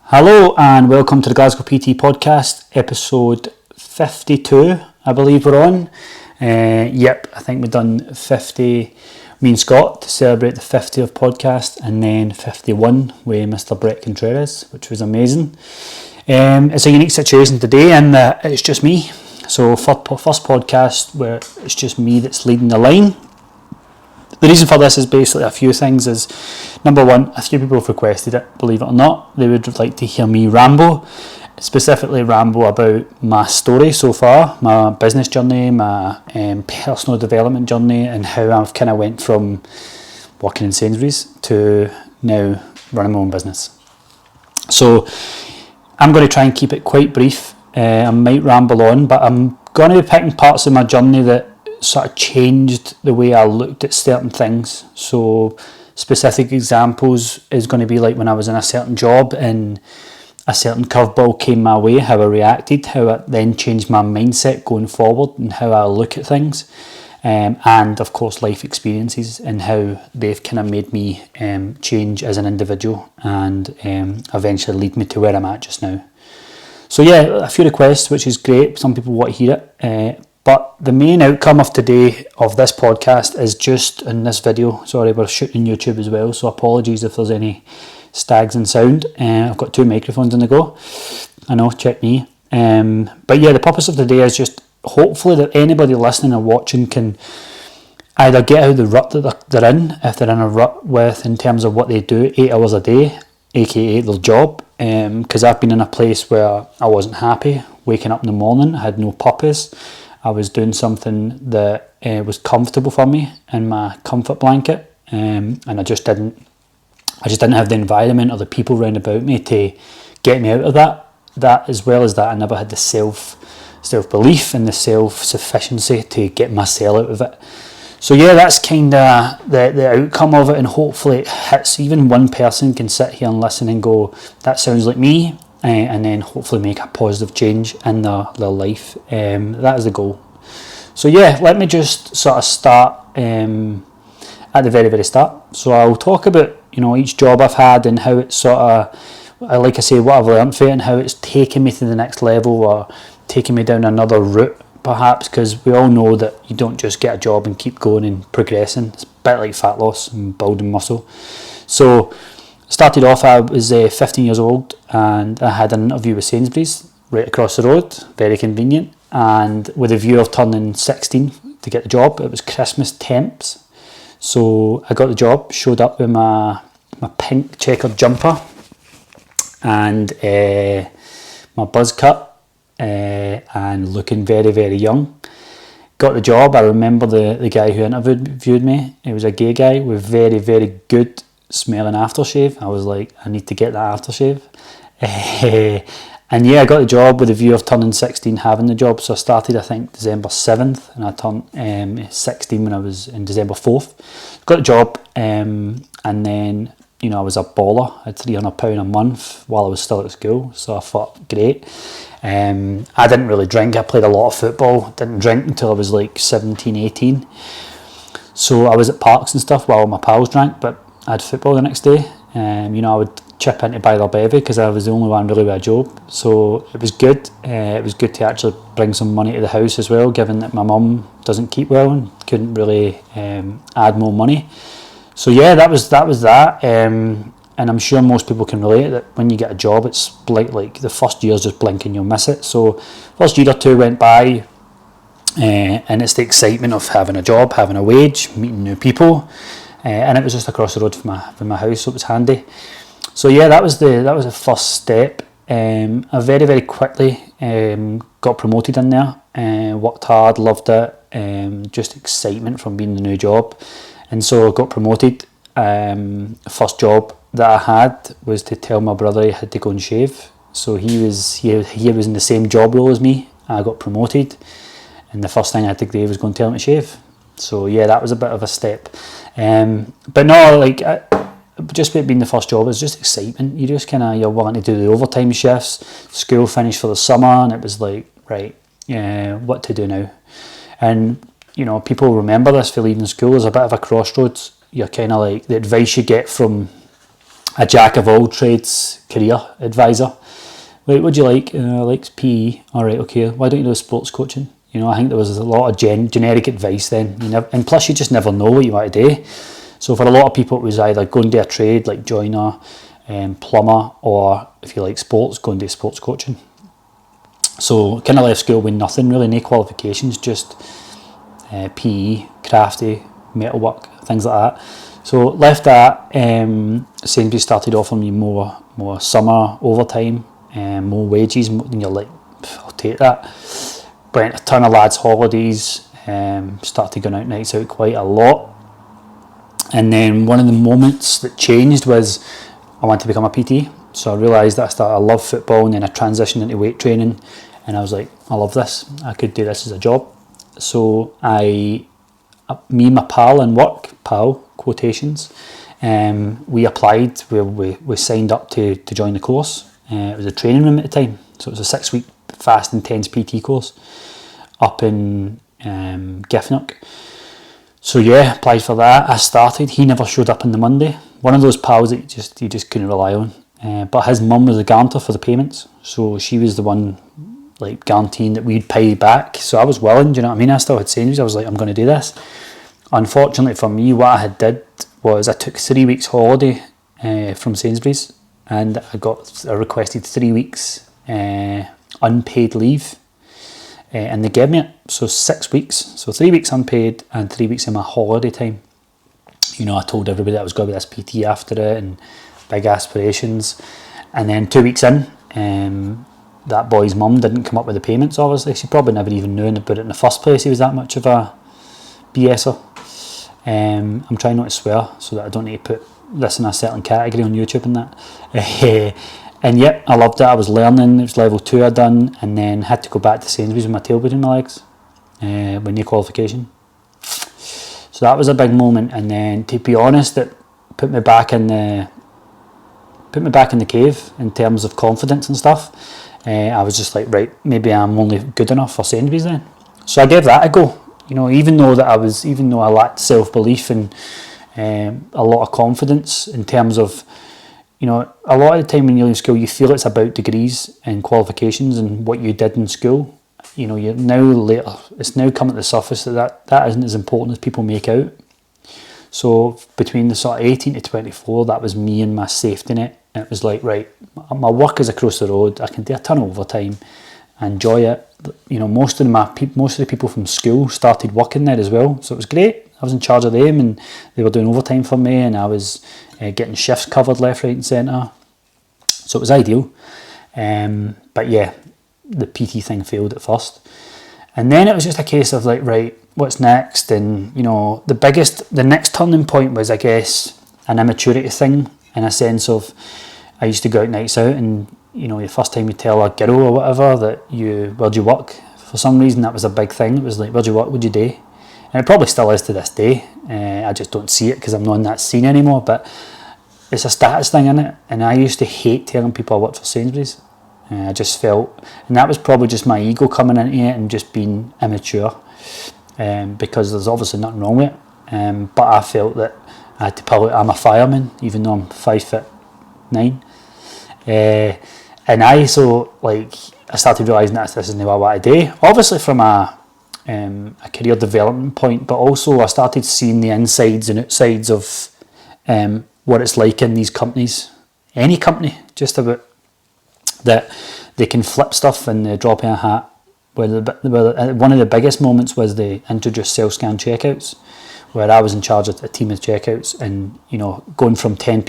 Hello and welcome to the Glasgow PT podcast, episode 52, I believe we're on. I think we've done 50, me and Scott, to celebrate the 50th podcast, and then 51 with Mr. Brett Contreras, which was amazing. It's a unique situation today in that it's just me. So first podcast where it's just me that's leading the line. The reason for this is basically a few things. Is number one, a few people have requested it, believe it or not. They would like to hear me ramble, specifically ramble about my story so far, my business journey, my personal development journey, and how I've kind of went from working in Sainsbury's to now running my own business. So I'm going to try and keep it quite brief. I might ramble on, but I'm going to be picking parts of my journey that sort of changed the way I looked at certain things. So specific examples is going to be like when I was in a certain job and a certain curveball came my way, how I reacted, how it then changed my mindset going forward and how I look at things, and of course life experiences and how they've kind of made me change as an individual and eventually lead me to where I'm at just now. So yeah, a few requests, which is great. Some people want to hear it. But the main outcome of today, of this podcast, is just in this video. Sorry, we're shooting YouTube as well, so apologies if there's any stags in sound. I've got two microphones on the go. I know, check me. But yeah, the purpose of today is just hopefully that anybody listening or watching can either get out of the rut that they're in, if they're in a rut with in terms of what they do 8 hours a day, aka their job. Because I've been in a place where I wasn't happy, waking up in the morning, I had no purpose. I was doing something that was comfortable for me in my comfort blanket, and I just didn't have the environment or the people around about me to get me out of that. That, as well as that, I never had the self-belief and the self-sufficiency to get myself out of it. So yeah, that's kind of the outcome of it, and hopefully it hits. Even one person can sit here and listen and go, that sounds like me. And then hopefully make a positive change in their life. That is the goal. So yeah, let me just sort of start at the very, very start. So I'll talk about, each job I've had and how it's sort of, like I say, what I've learned from it and how it's taken me to the next level or taken me down another route, perhaps, because we all know that you don't just get a job and keep going and progressing. It's a bit like fat loss and building muscle. So started off, I was 15 years old and I had an interview with Sainsbury's right across the road, very convenient, and with a view of turning 16 to get the job. It was Christmas temps, so I got the job, showed up with my pink checkered jumper and my buzz cut and looking very, very young. Got the job. I remember the guy who interviewed me. He was a gay guy with very, very good smelling aftershave. I was like, I need to get that aftershave. And yeah, I got the job with a view of turning 16, having the job. So I started, I think, December 7th, and I turned 16 when I was in December 4th. Got the job, and then, I was a baller. I had £300 a month while I was still at school, so I thought, great. I didn't really drink. I played a lot of football. Didn't drink until I was like 17, 18. So I was at parks and stuff while my pals drank, but I had football the next day. I would chip into buy their bevy because I was the only one really with a job. So it was good. It was good to actually bring some money to the house as well, given that my mum doesn't keep well and couldn't really add more money. So yeah, that was that. And I'm sure most people can relate that when you get a job, it's like the first year's just blink and you'll miss it. So first year or two went by, and it's the excitement of having a job, having a wage, meeting new people. And it was just across the road from my house, so it was handy. So yeah, that was the first step. I very, very quickly got promoted in there. Worked hard, loved it. Just excitement from being the new job, and so I got promoted. First job that I had was to tell my brother he had to go and shave. So he was in the same job role as me. I got promoted, and the first thing I had to do was go and tell him to shave. So yeah, that was a bit of a step. But no, just being the first job, it's just excitement. You just you're wanting to do the overtime shifts. School finished for the summer, and it was like, right, what to do now? And people remember this for leaving school. There's a bit of a crossroads. You're kind of like, the advice you get from a jack of all trades career advisor. Right, what do you like? I like PE. All right, okay. Why don't you do sports coaching? You know, I think there was a lot of generic advice then. And plus, you just never know what you want to do. So for a lot of people, it was either go and do a trade like joiner, plumber, or if you like sports, go and do sports coaching. So kind of left school with nothing really, no qualifications, just PE, crafty, metalwork, things like that. So left that. Sainsbury's started offering me more summer overtime, more wages, and you're like, I'll take that. Went a ton of lads' holidays, started going out nights out quite a lot. And then one of the moments that changed was I wanted to become a PT. So I realised that I love football, and then I transitioned into weight training, and I was like, I love this. I could do this as a job. So me and my pal in work, quotations, we applied, we signed up to join the course. It was a training room at the time, so it was a 6-week fast intense PT course up in Giffnock. So yeah, applied for that. I started. He never showed up on the Monday. One of those pals that you just couldn't rely on. But his mum was the guarantor for the payments, so she was the one like guaranteeing that we'd pay back. So I was willing. Do you know what I mean? I still had Sainsbury's. I was like, I'm going to do this. Unfortunately for me, what I had did was I took 3 weeks holiday from Sainsbury's, and I requested 3 weeks unpaid leave, and they gave me it. So 6 weeks, so 3 weeks unpaid and 3 weeks in my holiday time. You know, I told everybody that I was going to be this PT after it and big aspirations. And then 2 weeks in, that boy's mum didn't come up with the payments, obviously. She probably never even knew about it in the first place. He was that much of a BSer. I'm trying not to swear so that I don't need to put this in a certain category on YouTube and that. And yep, I loved it. I was learning. It was level 2 I'd done, and then had to go back to Sainsbury's with my tail between my legs with no qualification. So that was a big moment. And then, to be honest, it put me back in the cave in terms of confidence and stuff. I was just like, right, maybe I'm only good enough for Sainsbury's then. So I gave that a go. You know, even though I lacked self-belief and a lot of confidence in terms of, you know, a lot of the time when you leave school, you feel it's about degrees and qualifications and what you did in school. You know, it's now come at the surface that isn't as important as people make out. So between the sort of 18 to 24, that was me and my safety net. It was like, right, my work is across the road. I can do a ton of overtime, enjoy it. You know, most of the people from school started working there as well, so it was great. I was in charge of them, and they were doing overtime for me, and I was getting shifts covered left, right, and centre. So it was ideal. But yeah, the PT thing failed at first, and then it was just a case of like, right, what's next? And you know, the next turning point was, I guess, an immaturity thing, in a sense of, I used to go out nights out, and you know, the first time you tell a girl or whatever that where'd you work, for some reason that was a big thing. It was like, where'd you work, what'd you do? And it probably still is to this day. I just don't see it because I'm not in that scene anymore, but it's a status thing, isn't it? And I used to hate telling people I worked for Sainsbury's. I just felt, and that was probably just my ego coming into it and just being immature, because there's obviously nothing wrong with it, but I felt that I had to pull it. I'm a fireman, even though I'm 5'9". And I started realising that this isn't what I want to do. Obviously from a career development point, but also I started seeing the insides and outsides of what it's like in these companies. Any company, just about, that they can flip stuff in the drop of a hat. One of the biggest moments was they introduced self-scan checkouts, where I was in charge of a team of checkouts, and you know, going from 10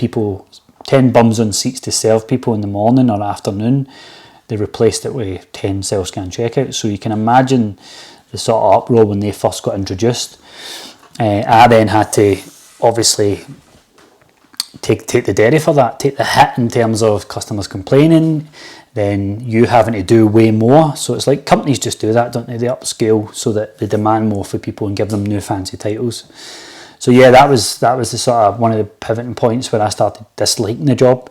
bums on seats to serve people in the morning or afternoon, they replaced it with 10 self-scan checkouts. So you can imagine the sort of uproar when they first got introduced. I then had to obviously take the dairy for that, take the hit in terms of customers complaining, then you having to do way more. So it's like companies just do that, don't they? They upscale so that they demand more for people and give them new fancy titles. So yeah, that was the sort of one of the pivoting points where I started disliking the job.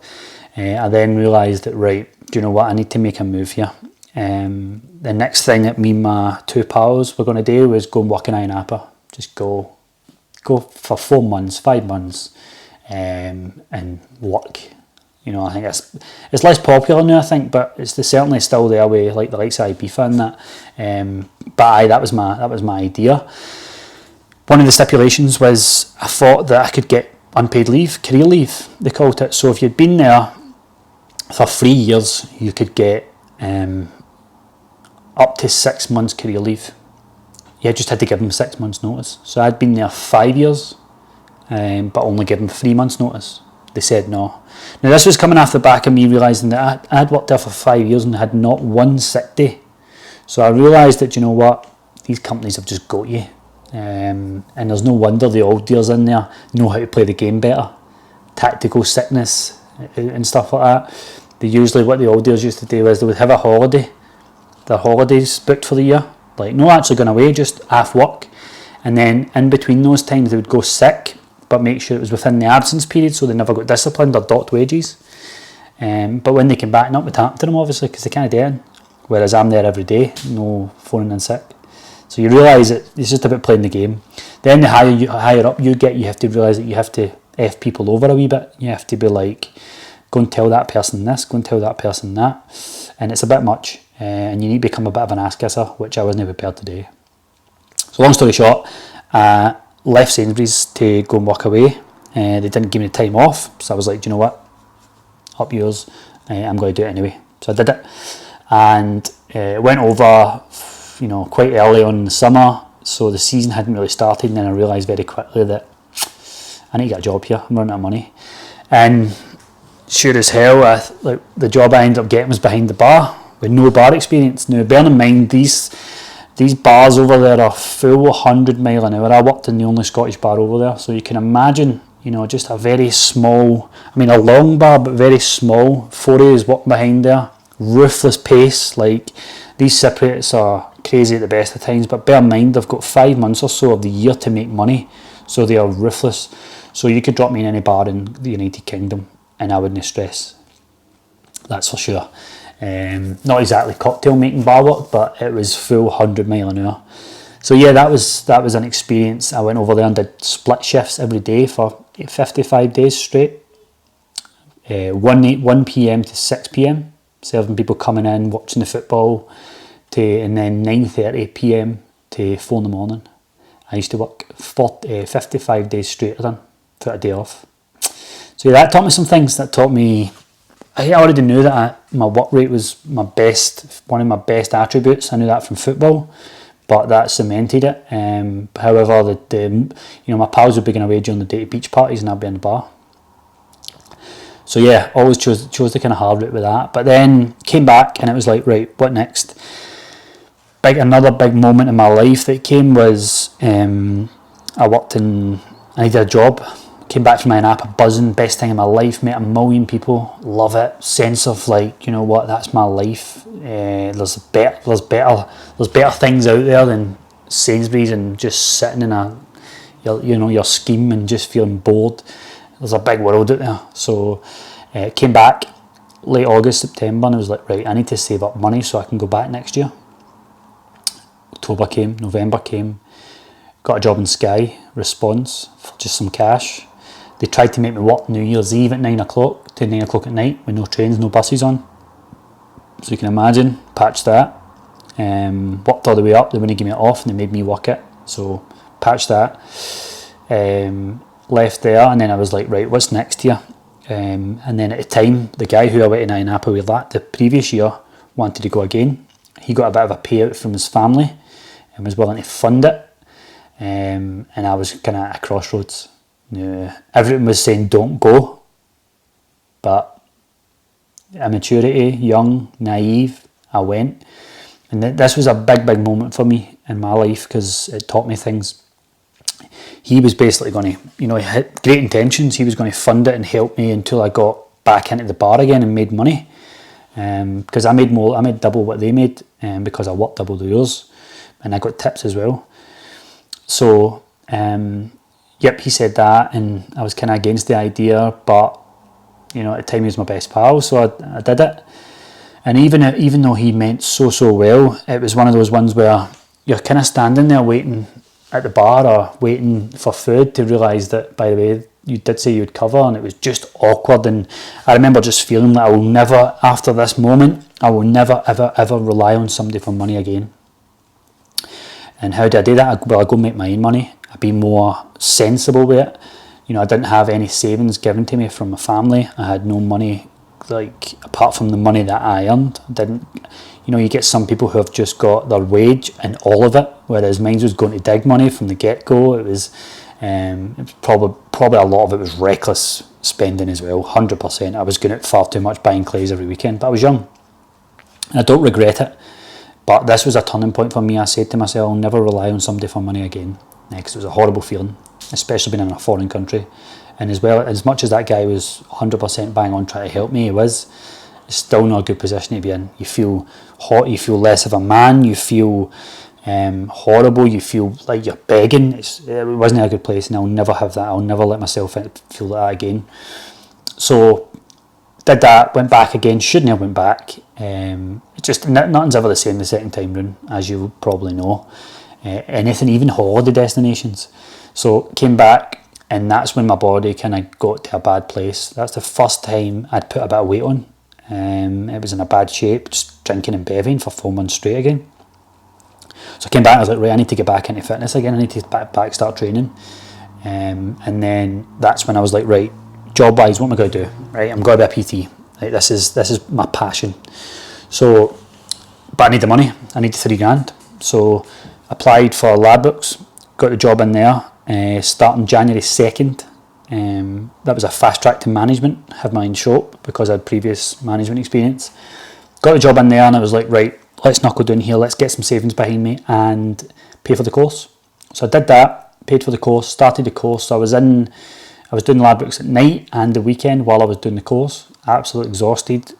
I then realised that, right, do you know what, I need to make a move here. The next thing that me and my 2 pals were going to do was go and work in Iron Appa. Just go for 4 months, 5 months, and work. You know, I think it's less popular now, I think, but it's certainly still there with like the likes of Ibiza and that. But aye, that was my idea. One of the stipulations was I thought that I could get unpaid leave, career leave, they called it. So if you'd been there for 3 years, you could get up to 6 months career leave. You just had to give them 6 months notice. So I'd been there 5 years, but only given 3 months notice. They said no. Now this was coming off the back of me realising that I had worked there for 5 years and had not one sick day. So I realised that, you know what, these companies have just got you. And there's no wonder the old dears in there know how to play the game better. Tactical sickness and stuff like that. They usually, what the old dears used to do is they would have a holiday. Their holidays booked for the year. Like, not actually going away, just off work. And then in between those times they would go sick, but make sure it was within the absence period so they never got disciplined or docked wages. But when they came back, nothing would happen to them, obviously, because they can't do it. Whereas I'm there every day, no phoning in sick. So you realise that it's just about playing the game. Then the higher up you get, you have to realise that you have to F people over a wee bit. You have to be like, go and tell that person this, go and tell that person that. And it's a bit much. And you need to become a bit of an ass kisser, which I wasn't prepared to do. So long story short, left Sainsbury's to go and work away. They didn't give me the time off. So I was like, do you know what? Up yours. I'm going to do it anyway. So I did it. And went over, you know, quite early on in the summer, so the season hadn't really started, and then I realised very quickly that I need to get a job here. I'm running out of money, and sure as hell, like the job I ended up getting was behind the bar with no bar experience. Now, bear in mind these bars over there are full 100 mile an hour. I worked in the only Scottish bar over there, so you can imagine, you know, just a very small, I mean a long bar, but very small. 40 is walking behind there, ruthless pace. Like, these separates are crazy at the best of times, but bear in mind they've got 5 months or so of the year to make money, so they are ruthless. So you could drop me in any bar in the United Kingdom and I wouldn't stress, that's for sure. Not exactly cocktail making bar work, but it was full 100 mile an hour. So yeah, that was an experience. I went over there and did split shifts every day for 55 days straight, 1 p.m. to 6 p.m, serving people coming in, watching the football, and then 9:30 p.m. to 4 in the morning. I used to work 55 days straight then, without a day off. So yeah, that taught me some things. That taught me, I already knew that my work rate was one of my best attributes. I knew that from football, but that cemented it. However, my pals would be going away during the day to beach parties and I'd be in the bar. So yeah, always chose the kind of hard route with that. But then came back and it was like, right, what next? Another big moment in my life that came was I needed a job. Came back from my Napa buzzing, best thing in my life, met 1 million people, love it. Sense of like, you know what, that's my life. There's better things out there than Sainsbury's and just sitting in your scheme and just feeling bored. There's a big world out there. So came back late August, September, and I was like, right, I need to save up money so I can go back next year. October came, November came, got a job in Sky, Response, for just some cash. They tried to make me work New Year's Eve at 9 o'clock to 9 o'clock at night with no trains, no buses on. So you can imagine, patched that. Worked all the way up, they wouldn't give me it off and they made me work it. So patched that. Left there, and then I was like, right, what's next here? And then at the time, the guy who I went to Napa with that the previous year wanted to go again. He got a bit of a payout from his family and was willing to fund it. And I was kind of at a crossroads. Everyone was saying don't go, but immaturity, young, naive, I went. And this was a big moment for me in my life because it taught me things. He was basically going to, he had great intentions. He was going to fund it and help me until I got back into the bar again and made money. Because I made double what they made, because I worked double the hours, and I got tips as well. So, he said that, and I was kind of against the idea, but at the time he was my best pal, so I did it. And even though he meant so well, it was one of those ones where you're kind of standing there waiting at the bar or waiting for food to realise that, by the way, you did say you'd cover, and it was just awkward. And I remember just feeling that I will never, after this moment, I will never, ever, ever rely on somebody for money again. And how do I do that? I go make my own money. I'd be more sensible with it. You know, I didn't have any savings given to me from my family. I had no money, like, apart from the money that I earned. You know, you get some people who have just got their wage and all of it, whereas mine was going to dig money from the get-go. It was probably a lot of it was reckless spending as well, 100%. I was going out far too much buying clays every weekend, but I was young. And I don't regret it. But this was a turning point for me. I said to myself, I'll never rely on somebody for money again, because it was a horrible feeling, especially being in a foreign country. And as well, as much as that guy was 100% bang on trying to help me, it's still not a good position to be in. You feel hot, you feel less of a man, you feel horrible, you feel like you're begging. It wasn't a good place, and I'll never have that. I'll never let myself feel that again. So did that, went back again, shouldn't have went back. Just nothing's ever the same the second time round, as you probably know. Anything, even holiday destinations. So came back, and that's when my body kind of got to a bad place. That's the first time I'd put a bit of weight on. It was in a bad shape, just drinking and bevving for 4 months straight again. So I came back and I was like, right, I need to get back into fitness again. I need to back start training. And then that's when I was like, right, job wise, what am I going to do? Right, I'm going to be a PT. Right, this is my passion. So, but I need the money. I need $3,000. So applied for Ladbrokes, got the job in there, starting January 2nd. That was a fast track to management. Had my own shop because I had previous management experience. Got the job in there, and I was like, right, let's knuckle down here. Let's get some savings behind me and pay for the course. So I did that, paid for the course, started the course. So I was doing Ladbrokes at night and the weekend while I was doing the course. Absolutely exhausted,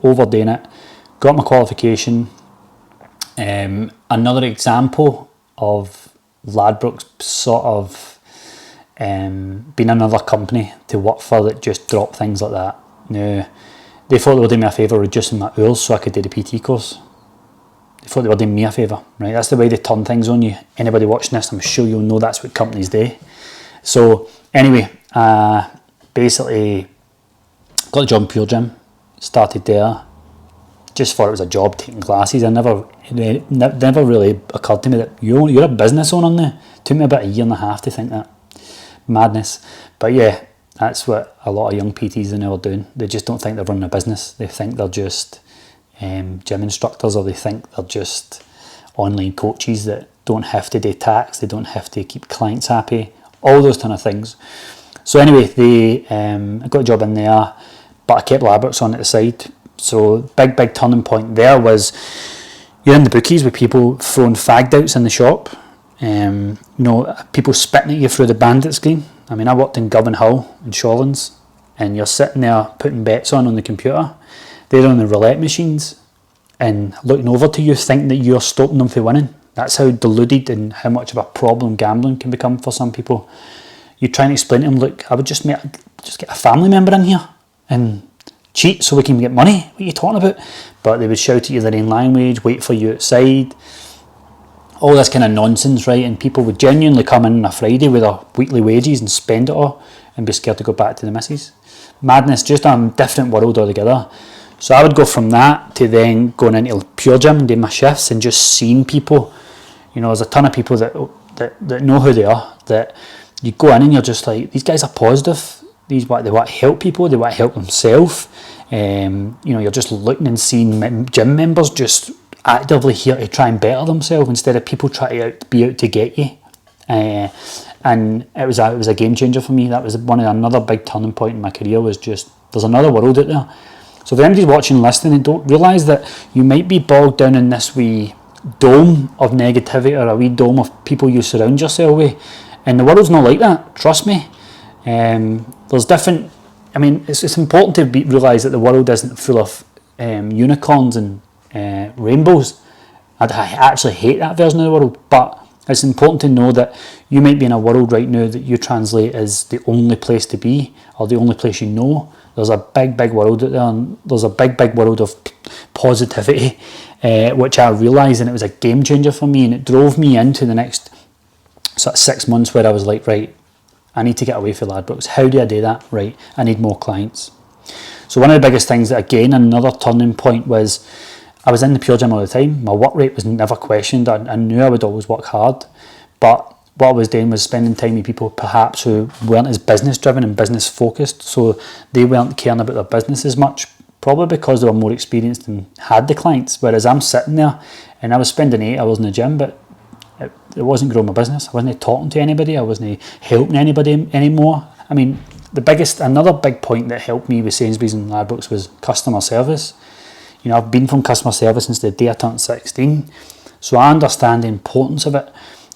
overdoing it. Got my qualification. Another example of Ladbrokes sort of being another company to work for that just drop things like that. Now, they thought they were doing me a favour reducing my hours so I could do the PT course. They thought they were doing me a favour, right? That's the way they turn things on you. Anybody watching this, I'm sure you'll know that's what companies do. So anyway, basically got the job in Pure Gym, started there. Just thought it was a job taking classes. It never really occurred to me that you're a business owner now. It took me about 1.5 years to think that. Madness. But yeah, that's what a lot of young PTs are now doing. They just don't think they're running a business. They think they're just gym instructors, or they think they're just online coaches that don't have to do tax, they don't have to keep clients happy, all those kind of things. So anyway, I got a job in there, but I kept Ladbrokes on at the side. So big turning point there was you're in the bookies with people throwing fagged outs in the shop. People spitting at you through the bandit screen. I mean, I worked in Govan Hill in Shawlands, and you're sitting there putting bets on the computer. They're on the roulette machines and looking over to you, thinking that you're stopping them from winning. That's how deluded and how much of a problem gambling can become for some people. You try and explain to them, look, I would just get a family member in here and cheat so we can get money. What are you talking about? But they would shout at you their own language, wait for you outside. All this kind of nonsense, right? And people would genuinely come in on a Friday with their weekly wages and spend it all and be scared to go back to the missus. Madness, just a different world altogether. So I would go from that to then going into Pure Gym and doing my shifts and just seeing people. You know, there's a ton of people that know who they are, that you go in and you're just like, these guys are positive. They want to help people, they want to help themselves. You're just looking and seeing gym members just actively here to try and better themselves instead of people trying to be out to get you. And it was a game changer for me. That was another big turning point in my career, was just, there's another world out there. So if anybody's watching and listening and don't realise that you might be bogged down in this wee dome of negativity or a wee dome of people you surround yourself with, and the world's not like that, trust me. There's different, it's important to realise that the world isn't full of unicorns and rainbows. I actually hate that version of the world, but it's important to know that you might be in a world right now that you translate as the only place to be, or the only place you know. There's a big world out there, and there's a big world of positivity, which I realised, and it was a game changer for me, and it drove me into the next sort of 6 months where I was like, right, I need to get away from Ladbrokes. How do I do that? Right, I need more clients. So one of the biggest things that, again, another turning point was I was in the Pure Gym all the time. My work rate was never questioned. I knew I would always work hard, but what I was doing was spending time with people perhaps who weren't as business driven and business focused, so they weren't caring about their business as much, probably because they were more experienced and had the clients, whereas I'm sitting there and I was spending 8 hours in the gym, but it wasn't growing my business. I wasn't talking to anybody. I wasn't helping anybody anymore. I mean, another big point that helped me with Sainsbury's and Ladbrokes was customer service. You know, I've been from customer service since the day I turned 16, so I understand the importance of it.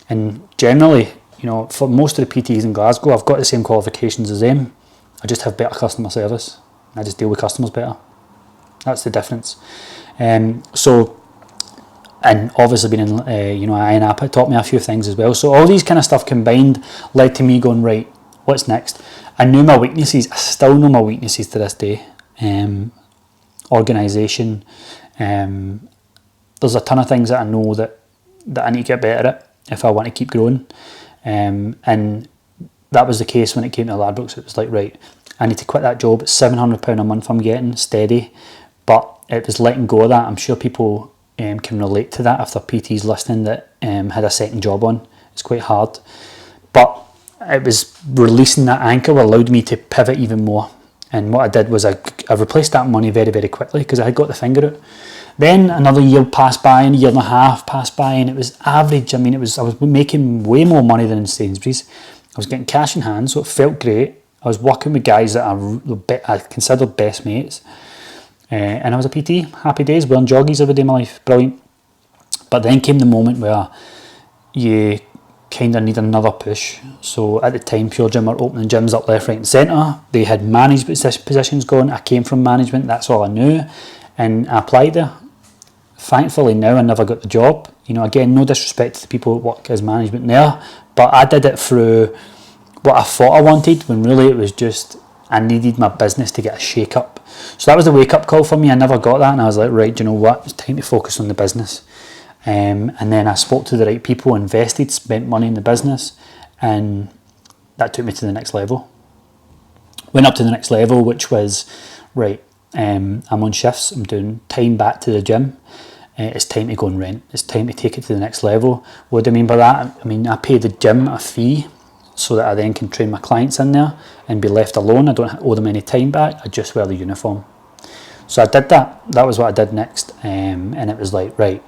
And generally, you know, for most of the PTs in Glasgow, I've got the same qualifications as them. I just have better customer service. I just deal with customers better. That's the difference. And obviously being in, INAPA, it taught me a few things as well. So all these kind of stuff combined led to me going, right, what's next? I knew my weaknesses. I still know my weaknesses to this day. Organisation. There's a ton of things that I know that I need to get better at if I want to keep growing. And that was the case when it came to Ladbrokes. It was like, right, I need to quit that job. It's £700 a month I'm getting, steady. But it was letting go of that. I'm sure people can relate to that if they're PTs listening that had a second job on. It's quite hard. But it was releasing that anchor allowed me to pivot even more. And what I did was I replaced that money very, very quickly because I had got the finger out. Then another year passed by, and a year and a half passed by, and it was average. I mean, I was making way more money than in Sainsbury's. I was getting cash in hand, so it felt great. I was working with guys that I considered best mates. And I was a PT, happy days, wearing joggies every day of my life, brilliant. But then came the moment where you kind of need another push. So at the time, Pure Gym were opening gyms up left, right and centre. They had management positions going. I came from management, that's all I knew. And I applied there. Thankfully now I never got the job. You know, again, no disrespect to the people who work as management there, but I did it through what I thought I wanted, when really it was just I needed my business to get a shake up. So that was the wake up call for me. I never got that, and I was like, right, do you know what? It's time to focus on the business. And then I spoke to the right people, invested, spent money in the business, and that took me to the next level. Went up to the next level, which was, right, I'm on shifts, I'm doing time back to the gym. It's time to go and rent. It's time to take it to the next level. What do I mean by that? I mean, I pay the gym a fee so that I then can train my clients in there and be left alone. I don't owe them any time back. I just wear the uniform. So I did that. That was what I did next. And it was like, right,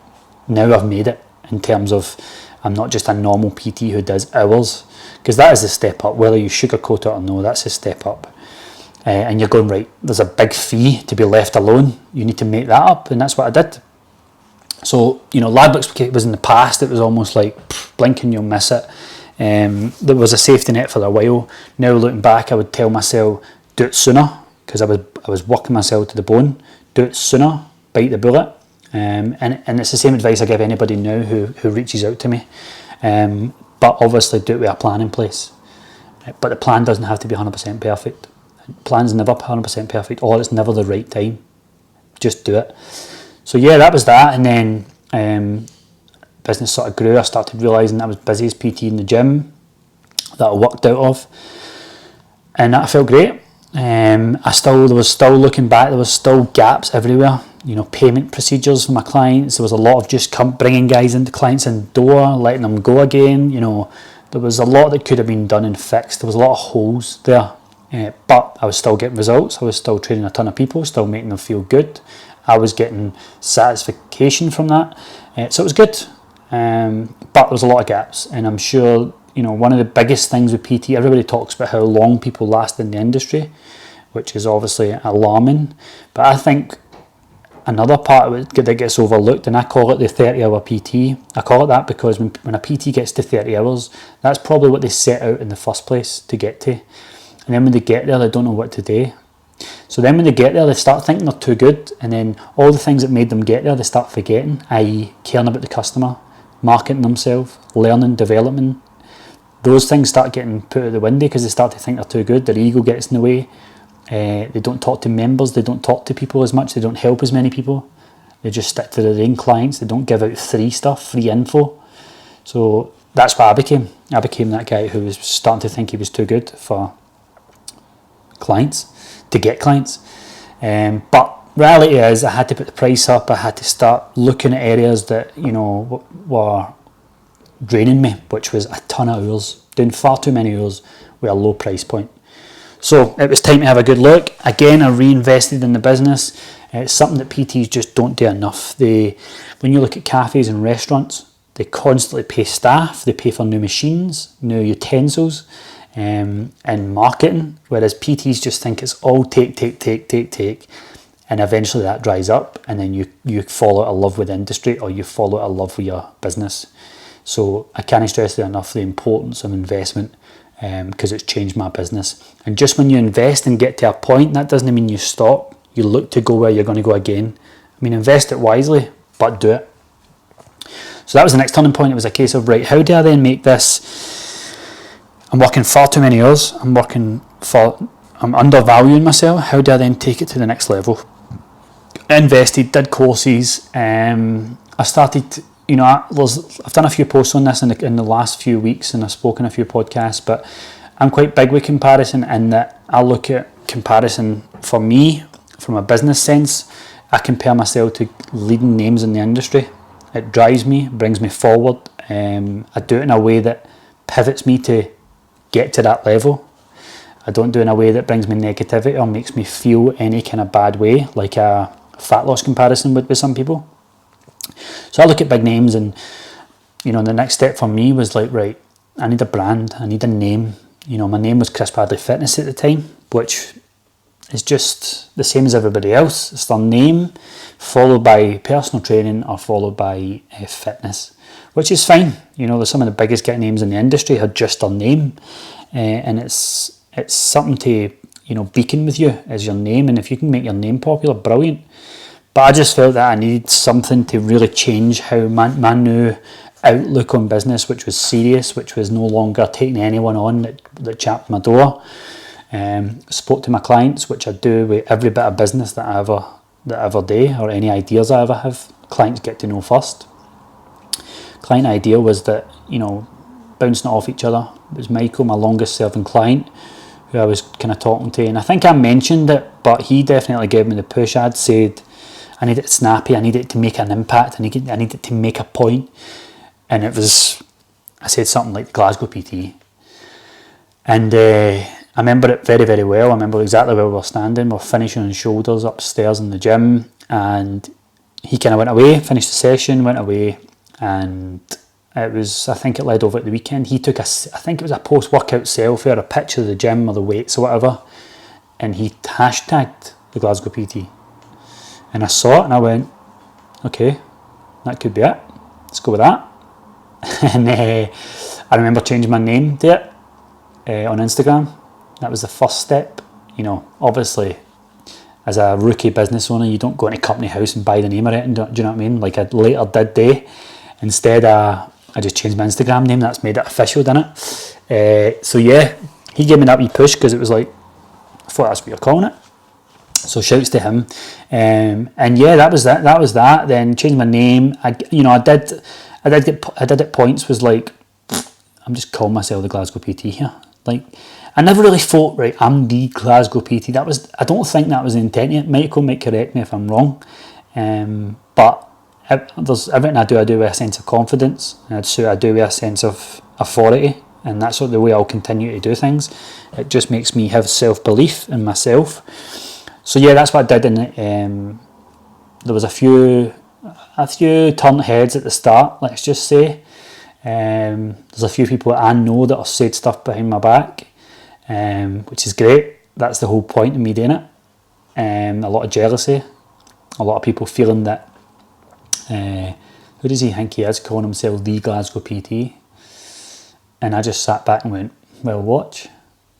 now I've made it in terms of I'm not just a normal PT who does hours, because that is a step up. Whether you sugarcoat it or no, that's a step up. And you're going, right, there's a big fee to be left alone. You need to make that up, and that's what I did. So, you know, Ladbrokes was in the past. It was almost like, blink and you'll miss it. There was a safety net for a while. Now looking back, I would tell myself, do it sooner, because I was working myself to the bone. Do it sooner, bite the bullet. And it's the same advice I give anybody now who reaches out to me. But obviously do it with a plan in place. But the plan doesn't have to be 100% perfect. Plan's never 100% perfect, or it's never the right time. Just do it. So yeah, that was that. And then business sort of grew. I started realising I was busy as PT in the gym that I worked out of, and that felt great. There was still looking back, there was still gaps everywhere. You know, payment procedures for my clients. There was a lot of just bringing guys into clients in the door, letting them go again. You know, there was a lot that could have been done and fixed. There was a lot of holes there, but I was still getting results. I was still training a ton of people, still making them feel good. I was getting satisfaction from that, so it was good. But there was a lot of gaps, and I'm sure, you know, one of the biggest things with PT, everybody talks about how long people last in the industry, which is obviously alarming. But I think another part of it that gets overlooked, and I call it the 30-hour PT. I call it that because when a PT gets to 30 hours, that's probably what they set out in the first place to get to. And then when they get there, they don't know what to do. So then when they get there, they start thinking they're too good, and then all the things that made them get there, they start forgetting, i.e. caring about the customer, marketing themselves, learning, development. Those things start getting put out the window because they start to think they're too good. Their ego gets in the way. They don't talk to members, they don't talk to people as much, they don't help as many people. They just stick to their own clients, they don't give out free info. So that's what I became. I became that guy who was starting to think he was too good for clients, to get clients. But reality is, I had to put the price up. I had to start looking at areas that, you know, were draining me, which was a ton of hours, doing far too many hours with a low price point. So it was time to have a good look. Again, I reinvested in the business. It's something that PTs just don't do enough. When you look at cafes and restaurants, they constantly pay staff, they pay for new machines, new utensils, and marketing, whereas PTs just think it's all take, and eventually that dries up, and then you fall out of love with the industry, or you fall out of love with your business. So I can't stress enough the importance of investment, because it's changed my business. And just when you invest and get to a point, that doesn't mean you stop. You look to go where you're going to go again. I mean, invest it wisely, but do it. So that was the next turning point. It was a case of, right, how do I then make this? I'm working far too many hours. I'm undervaluing myself. How do I then take it to the next level? I invested, did courses. I started, you know, I've done a few posts on this in the last few weeks, and I've spoken a few podcasts, but I'm quite big with comparison, in that I look at comparison for me from a business sense. I compare myself to leading names in the industry. It drives me, brings me forward. I do it in a way that pivots me to get to that level. I don't do it in a way that brings me negativity or makes me feel any kind of bad way, like a fat loss comparison would with some people. So I look at big names, and, you know, the next step for me was like, right, I need a brand, I need a name. You know, my name was Chris Bradley Fitness at the time, which is just the same as everybody else. It's their name followed by personal training, or followed by fitness, which is fine. You know, there's some of the biggest get names in the industry are just their name, and it's something to, you know, beacon with you as your name. And if you can make your name popular, brilliant. But I just felt that I needed something to really change how my new outlook on business, which was serious, which was no longer taking anyone on that chapped my door. Spoke to my clients, which I do with every bit of business that I ever do, or any ideas I ever have. Clients get to know first. Client idea was that, you know, bouncing it off each other. It was Michael, my longest serving client, who I was kind of talking to, and I think I mentioned it, but he definitely gave me the push. I'd said I need it snappy, I need it to make an impact, I need it to make a point. And I said something like Glasgow PT. And I remember it very, very well. I remember exactly where we were standing. We're finishing on shoulders upstairs in the gym, and he kind of went away, finished the session, went away, and I think it led over at the weekend. He took I think it was a post-workout selfie or a picture of the gym or the weights or whatever, and he hashtagged the Glasgow PT. And I saw it and I went, okay, that could be it. Let's go with that. And I remember changing my name to it on Instagram. That was the first step. You know, obviously, as a rookie business owner, you don't go into company house and buy the name of it. Do you know what I mean? Like I later did day. Instead, I just changed my Instagram name. That's made it official, didn't it? So yeah, he gave me that wee push, because it was like, I thought that's what you're calling it. So shouts to him. And yeah, that was that. Then changed my name. I did at points was like, I'm just calling myself the Glasgow PT here. Like, I never really thought, right, I'm the Glasgow PT. I don't think that was the intent yet. Michael might correct me if I'm wrong. But there's everything I do with a sense of confidence, and I do with a sense of authority, and that's the way I'll continue to do things. It just makes me have self-belief in myself. So yeah, that's what I did. And there was a few turned heads at the start, let's just say. There's a few people that I know that have said stuff behind my back, which is great. That's the whole point of me doing it. A lot of jealousy, a lot of people feeling that, who does he think he is, calling himself the Glasgow PT? And I just sat back and went, well, watch.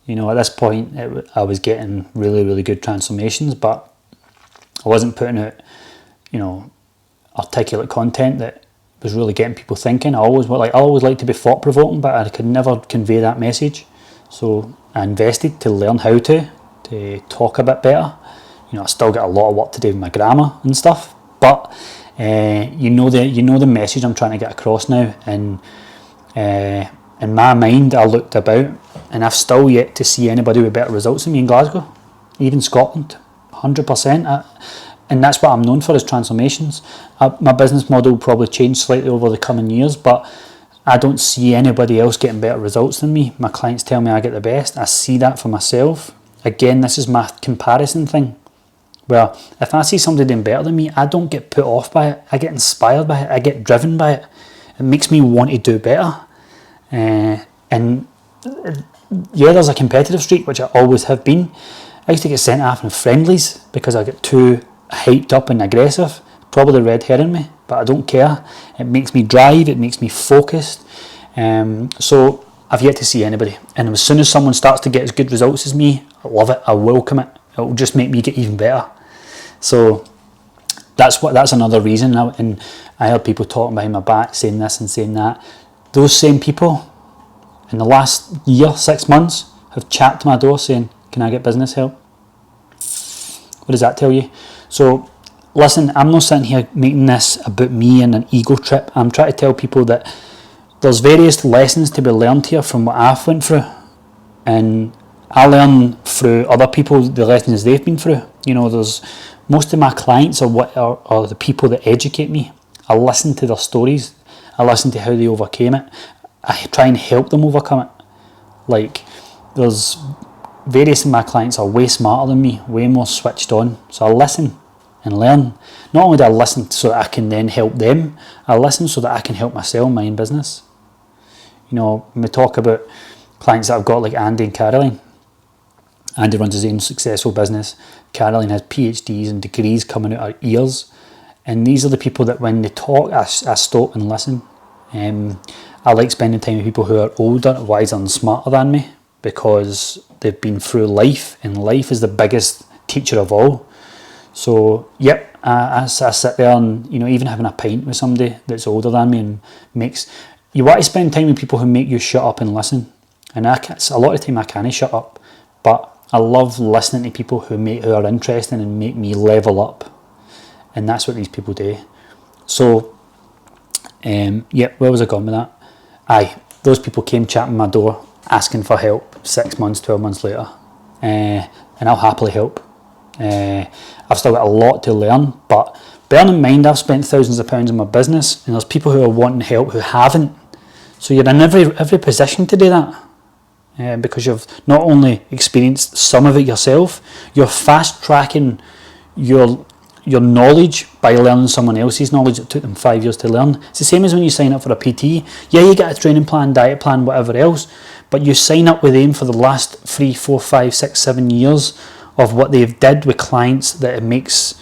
You know, at this point, I was getting really, really good transformations, but I wasn't putting out, you know, articulate content that was really getting people thinking. I always like to be thought provoking, but I could never convey that message. So I invested to learn how to talk a bit better. You know, I still got a lot of work to do with my grammar and stuff, but you know the message I'm trying to get across now. And in my mind, I looked about, and I've still yet to see anybody with better results than me in Glasgow, even Scotland, 100%. And that's what I'm known for, is transformations. My business model will probably change slightly over the coming years, but I don't see anybody else getting better results than me. My clients tell me I get the best. I see that for myself. Again, this is my comparison thing, where if I see somebody doing better than me, I don't get put off by it. I get inspired by it. I get driven by it. It makes me want to do better. And yeah, there's a competitive streak, which I always have been. I used to get sent off in friendlies because I get too hyped up and aggressive. Probably the red hair in me, but I don't care. It makes me drive, it makes me focused. So I've yet to see anybody. And as soon as someone starts to get as good results as me, I love it, I welcome it. It will just make me get even better. So that's another reason. And I heard people talking behind my back, saying this and saying that. Those same people in the last year, 6 months, have chapped my door saying, can I get business help? What does that tell you? So listen, I'm not sitting here making this about me and an ego trip. I'm trying to tell people that there's various lessons to be learned here from what I've went through, and I learn through other people the lessons they've been through. You know, there's most of my clients are the people that educate me. I listen to their stories. I listen to how they overcame it. I try and help them overcome it. Like, there's various of my clients are way smarter than me, way more switched on. So I listen and learn. Not only do I listen so that I can then help them, I listen so that I can help myself in my own business. You know, when we talk about clients that I've got like Andy and Caroline, Andy runs his own successful business. Caroline has PhDs and degrees coming out her ears. And these are the people that when they talk, I stop and listen. I like spending time with people who are older, wiser and smarter than me, because they've been through life, and life is the biggest teacher of all. So, yep, I sit there and, you know, even having a pint with somebody that's older than me and you want to spend time with people who make you shut up and listen. And a lot of the time I can't shut up, but I love listening to people who are interesting and make me level up. And that's what these people do. So, yep, where was I going with that? Those people came chapping my door, asking for help 6 months, 12 months later. And I'll happily help. I've still got a lot to learn, but bear in mind I've spent thousands of pounds in my business, and there's people who are wanting help who haven't. So you're in every position to do that, because you've not only experienced some of it yourself, you're fast tracking your knowledge by learning someone else's knowledge that took them 5 years to learn. It's the same as when you sign up for a PT. Yeah, you get a training plan, diet plan, whatever else, but you sign up with them for the last 3, 4, 5, 6, 7 years of what they've did with clients, that it makes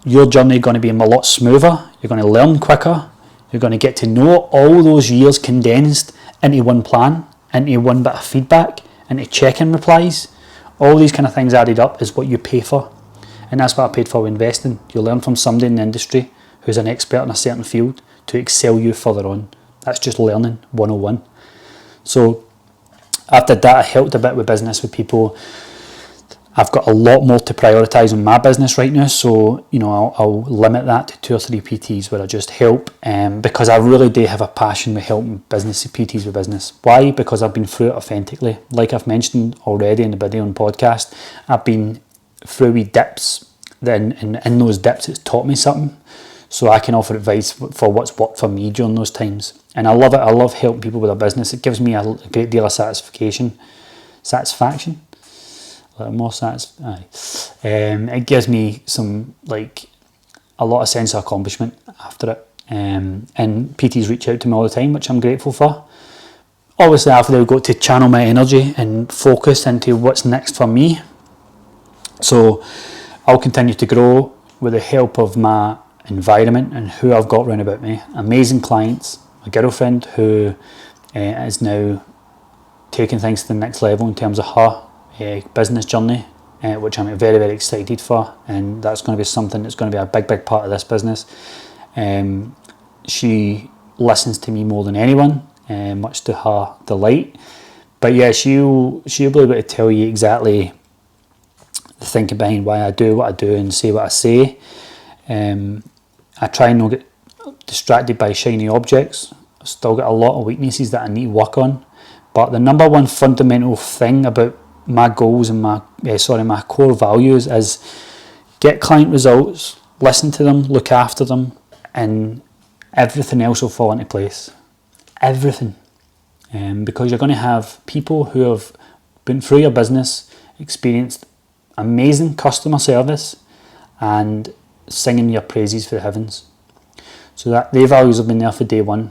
your journey going to be a lot smoother. You're going to learn quicker. You're going to get to know all those years condensed into one plan, into one bit of feedback, into check-in replies. All these kind of things added up is what you pay for. And that's what I paid for investing. You learn from somebody in the industry who's an expert in a certain field to excel you further on. That's just learning 101. So after that, I helped a bit with business with people. I've got a lot more to prioritise in my business right now, so you know I'll limit that to 2 or 3 PTs where I just help, because I really do have a passion with helping business PTs with business. Why? Because I've been through it authentically. Like I've mentioned already in the video and podcast, I've been through wee dips. Then in those dips, it's taught me something, so I can offer advice for what's worked for me during those times. And I love it. I love helping people with their business. It gives me a great deal of satisfaction. It gives me a lot of sense of accomplishment after it. And PTs reach out to me all the time, which I'm grateful for. Obviously, after I've got to channel my energy and focus into what's next for me. So I'll continue to grow with the help of my environment and who I've got around about me. Amazing clients, a girlfriend who is now taking things to the next level in terms of her business journey, which I'm very, very excited for, and that's going to be something that's going to be a big, big part of this business. She listens to me more than anyone, much to her delight. But yeah, she'll be able to tell you exactly the thinking behind why I do what I do and say what I say. I try and not get distracted by shiny objects. I've still got a lot of weaknesses that I need to work on. But the number one fundamental thing about my goals and my core values is get client results, listen to them, look after them, and everything else will fall into place. Everything. Because you're going to have people who have been through your business, experienced amazing customer service, and singing your praises for the heavens. So that their values have been there for day one.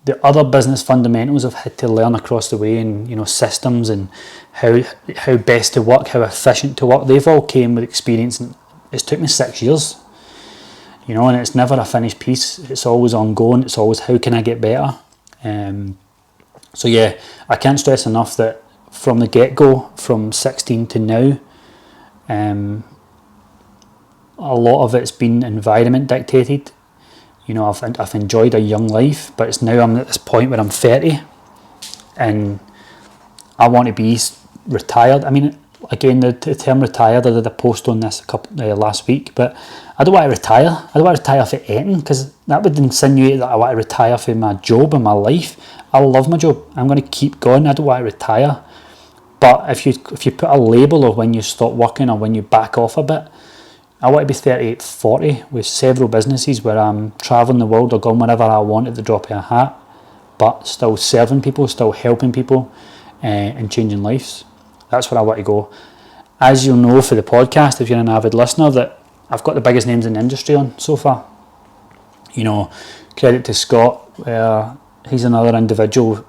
The other business fundamentals I've had to learn across the way, and systems and how best to work, how efficient to work, they've all came with experience, and it's took me 6 years. And it's never a finished piece. It's always ongoing. It's always how can I get better. So yeah, I can't stress enough that from the get-go, from 16 to now, a lot of it's been environment dictated. I've enjoyed a young life, but it's now I'm at this point where I'm 30 and I want to be retired. I mean, again, the term retired, I did a post on this last week, but I don't want to retire. I don't want to retire for anything, because that would insinuate that I want to retire for my job and my life. I love my job. I'm going to keep going. I don't want to retire. But if you put a label of when you stop working or when you back off a bit, I want to be 38, 40 with several businesses where I'm travelling the world or going wherever I want at the drop of a hat, but still serving people, still helping people, and changing lives. That's where I want to go. As you'll know for the podcast, if you're an avid listener, that I've got the biggest names in the industry on so far. Credit to Scott, where he's another individual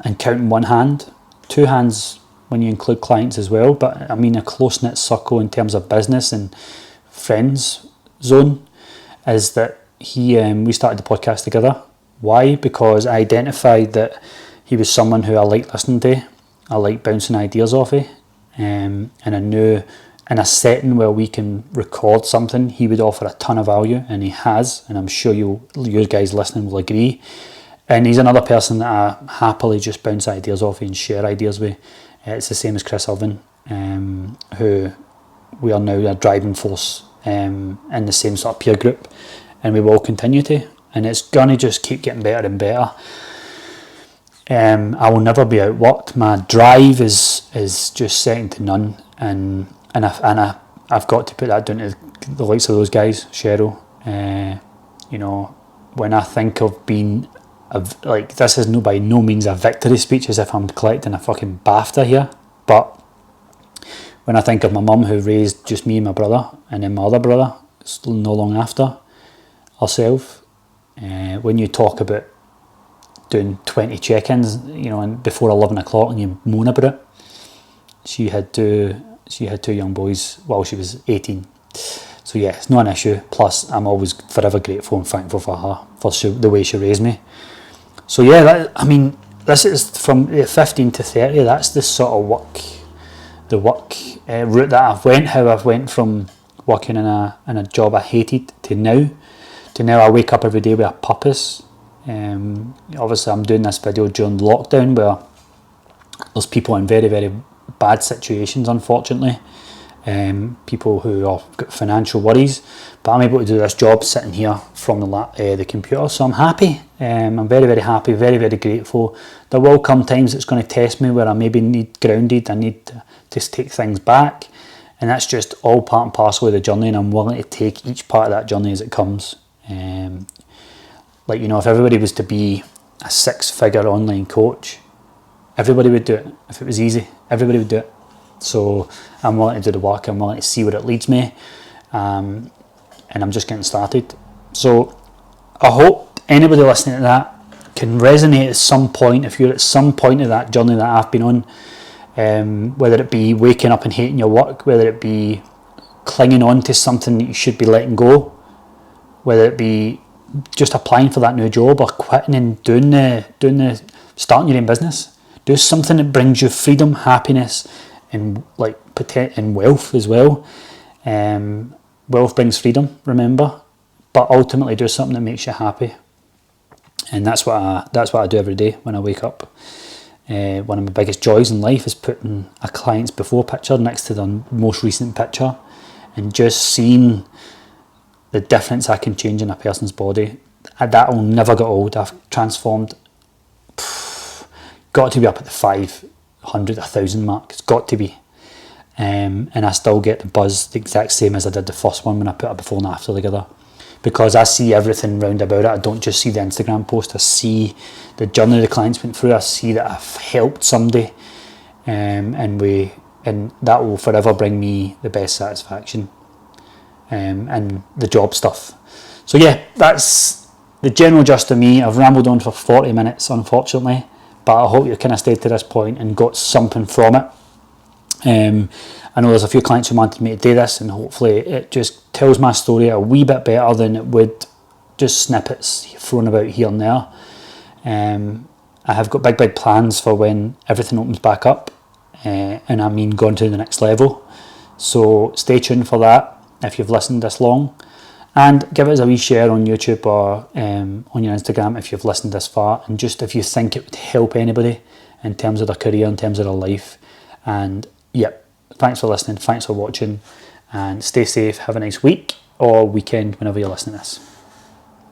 and counting one hand, two hands when you include clients as well, but I mean a close-knit circle in terms of business and friends zone, is that we started the podcast together. Why? Because I identified that he was someone who I liked listening to, I like bouncing ideas off of, and I knew in a setting where we can record something, he would offer a ton of value, and he has, and I'm sure you guys listening will agree. And he's another person that I happily just bounce ideas off and share ideas with. It's the same as Chris Irvin, who we are now a driving force in the same sort of peer group, and we will continue to, and it's going to just keep getting better and better. I will never be outworked. My drive is just second to none, and I've got to put that down to the likes of those guys, Cheryl. When I think of being this is by no means a victory speech, as if I'm collecting a fucking BAFTA here, but when I think of my mum who raised just me and my brother, and then my other brother no long after herself, when you talk about doing 20 check-ins, and before 11 o'clock, and you moan about it, she had two young boys while she was 18. So yeah, it's not an issue. Plus, I'm always forever grateful and thankful for her for the way she raised me. So yeah, this is from 15 to 30. That's the sort of work route that I've went. How I've went from working in a job I hated to now I wake up every day with a purpose. Obviously, I'm doing this video during lockdown where there's people in very, very bad situations, unfortunately. People who have got financial worries, but I'm able to do this job sitting here from the computer, so I'm happy. I'm very, very happy, very, very grateful. There will come times it's going to test me where I maybe need grounded, I need to just take things back, and that's just all part and parcel of the journey, and I'm willing to take each part of that journey as it comes. If everybody was to be a 6-figure online coach, everybody would do it. If it was easy, everybody would do it. So I'm willing to do the work, I'm willing to see where it leads me, and I'm just getting started. So I hope anybody listening to that can resonate at some point. If you're at some point of that journey that I've been on, whether it be waking up and hating your work, whether it be clinging on to something that you should be letting go, whether it be just applying for that new job or quitting and starting your own business. Do something that brings you freedom, happiness, and wealth as well. Wealth brings freedom, remember, but ultimately do something that makes you happy, and that's what I do every day when I wake up. One of my biggest joys in life is putting a client's before picture next to their most recent picture, and just seeing the difference I can change in a person's body, that will never get old. I've transformed, got to be up at the 500, 1,000 mark. It's got to be. And I still get the buzz the exact same as I did the first one when I put a before and after together. Because I see everything round about it. I don't just see the Instagram post. I see the journey the clients went through. I see that I've helped somebody, and that will forever bring me the best satisfaction. And the job stuff. So yeah, that's the general gist of me. I've rambled on for 40 minutes, unfortunately, but I hope you kind of stayed to this point and got something from it. I know there's a few clients who wanted me to do this, and hopefully it just tells my story a wee bit better than it would just snippets thrown about here and there. I have got big plans for when everything opens back up, and I mean going to the next level. So stay tuned for that if you've listened this long, and give us a wee share on YouTube or on your Instagram if you've listened this far, and just if you think it would help anybody in terms of their career, in terms of their life. And yep, thanks for listening, thanks for watching, and stay safe, have a nice week or weekend whenever you're listening to this.